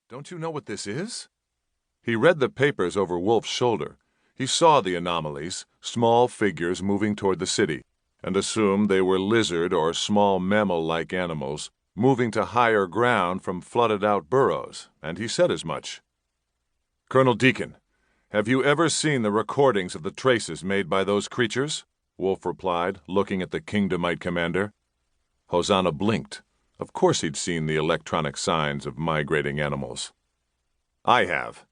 Don't you know what this is? He read the papers over Wolf's shoulder. He saw the anomalies, small figures moving toward the city, and assumed they were lizard or small mammal-like animals moving to higher ground from flooded-out burrows, and he said as much. "Colonel Deacon, have you ever seen the recordings of the traces made by those creatures?" Wolf replied, looking at the Kingdomite commander. Hosanna blinked. Of course he'd seen the electronic signs of migrating animals. "I have.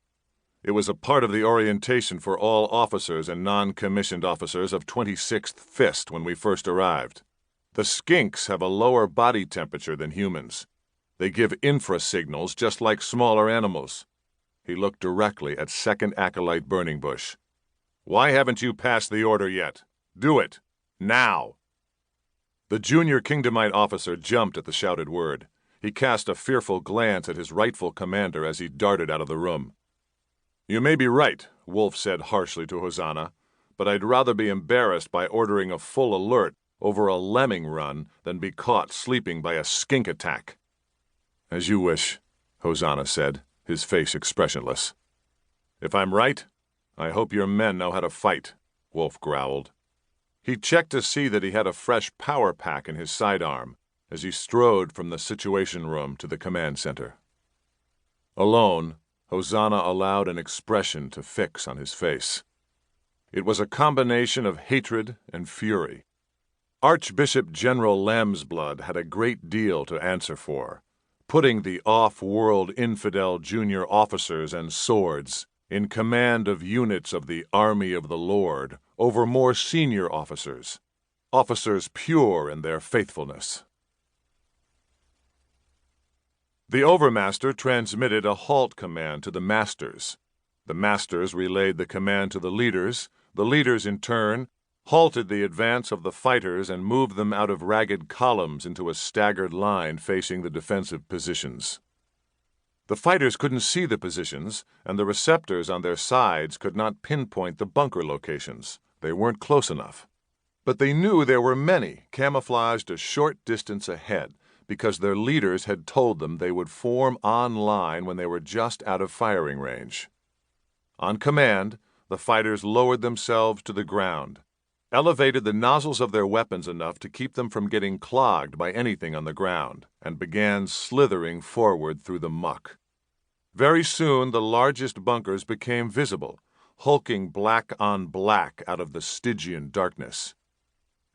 It was a part of the orientation for all officers and non-commissioned officers of 26th Fist when we first arrived. The skinks have a lower body temperature than humans. They give infrasignals just like smaller animals." He looked directly at Second Acolyte Burning Bush. "Why haven't you passed the order yet? Do it. Now!" The junior Kingdomite officer jumped at the shouted word. He cast a fearful glance at his rightful commander as he darted out of the room. "You may be right," Wolf said harshly to Hosanna, "but I'd rather be embarrassed by ordering a full alert over a lemming run than be caught sleeping by a skink attack." "As you wish," Hosanna said, his face expressionless. "If I'm right, I hope your men know how to fight," Wolf growled. He checked to see that he had a fresh power pack in his sidearm as he strode from the Situation Room to the command center. Alone, Hosanna allowed an expression to fix on his face. It was a combination of hatred and fury. Archbishop General Lambsblood had a great deal to answer for, putting the off-world infidel junior officers and swords in command of units of the Army of the Lord over more senior officers pure in their faithfulness. The Overmaster transmitted a halt command to the Masters. The Masters relayed the command to the leaders in turn halted the advance of the fighters and moved them out of ragged columns into a staggered line facing the defensive positions. The fighters couldn't see the positions, and the receptors on their sides could not pinpoint the bunker locations. They weren't close enough. But they knew there were many camouflaged a short distance ahead because their leaders had told them they would form on line when they were just out of firing range. On command, the fighters lowered themselves to the ground, elevated the nozzles of their weapons enough to keep them from getting clogged by anything on the ground, and began slithering forward through the muck. Very soon the largest bunkers became visible, hulking black on black out of the Stygian darkness.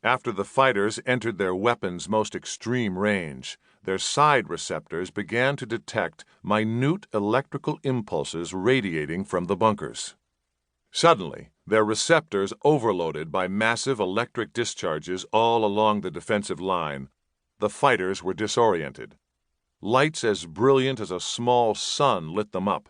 After the fighters entered their weapons' most extreme range, their side receptors began to detect minute electrical impulses radiating from the bunkers. Suddenly, their receptors overloaded by massive electric discharges all along the defensive line, the fighters were disoriented. Lights as brilliant as a small sun lit them up.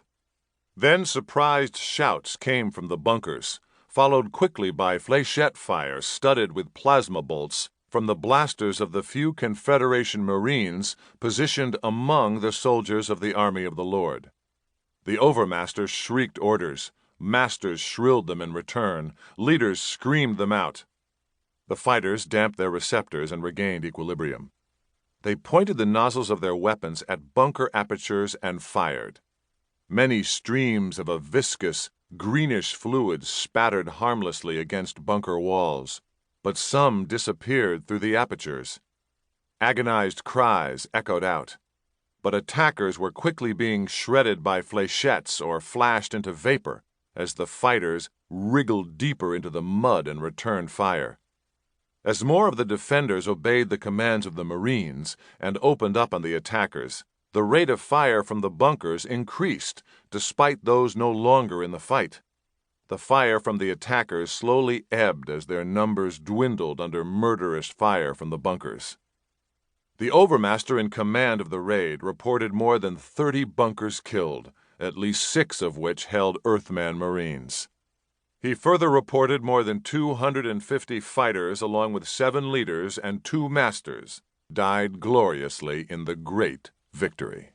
Then surprised shouts came from the bunkers, followed quickly by fléchette fire studded with plasma bolts from the blasters of the few Confederation Marines positioned among the soldiers of the Army of the Lord. The Overmaster shrieked orders. Masters shrilled them in return. Leaders screamed them out. The fighters damped their receptors and regained equilibrium. They pointed the nozzles of their weapons at bunker apertures and fired. Many streams of a viscous, greenish fluid spattered harmlessly against bunker walls, but some disappeared through the apertures. Agonized cries echoed out. But attackers were quickly being shredded by fléchettes or flashed into vapor as the fighters wriggled deeper into the mud and returned fire. As more of the defenders obeyed the commands of the Marines and opened up on the attackers, the rate of fire from the bunkers increased, despite those no longer in the fight. The fire from the attackers slowly ebbed as their numbers dwindled under murderous fire from the bunkers. The Overmaster in command of the raid reported more than 30 bunkers killed, at least 6 of which held Earthman Marines. He further reported more than 250 fighters along with 7 leaders and 2 masters died gloriously in the great victory.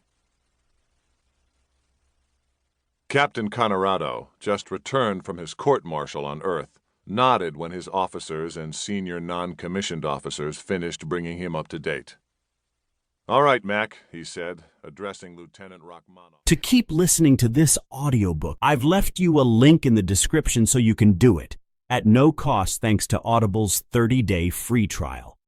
Captain Conrado, just returned from his court-martial on Earth, nodded when his officers and senior non-commissioned officers finished bringing him up to date. All right, Mac, he said, addressing Lieutenant Rachmaninoff. To keep listening to this audiobook, I've left you a link in the description so you can do it, at no cost thanks to Audible's 30-day free trial.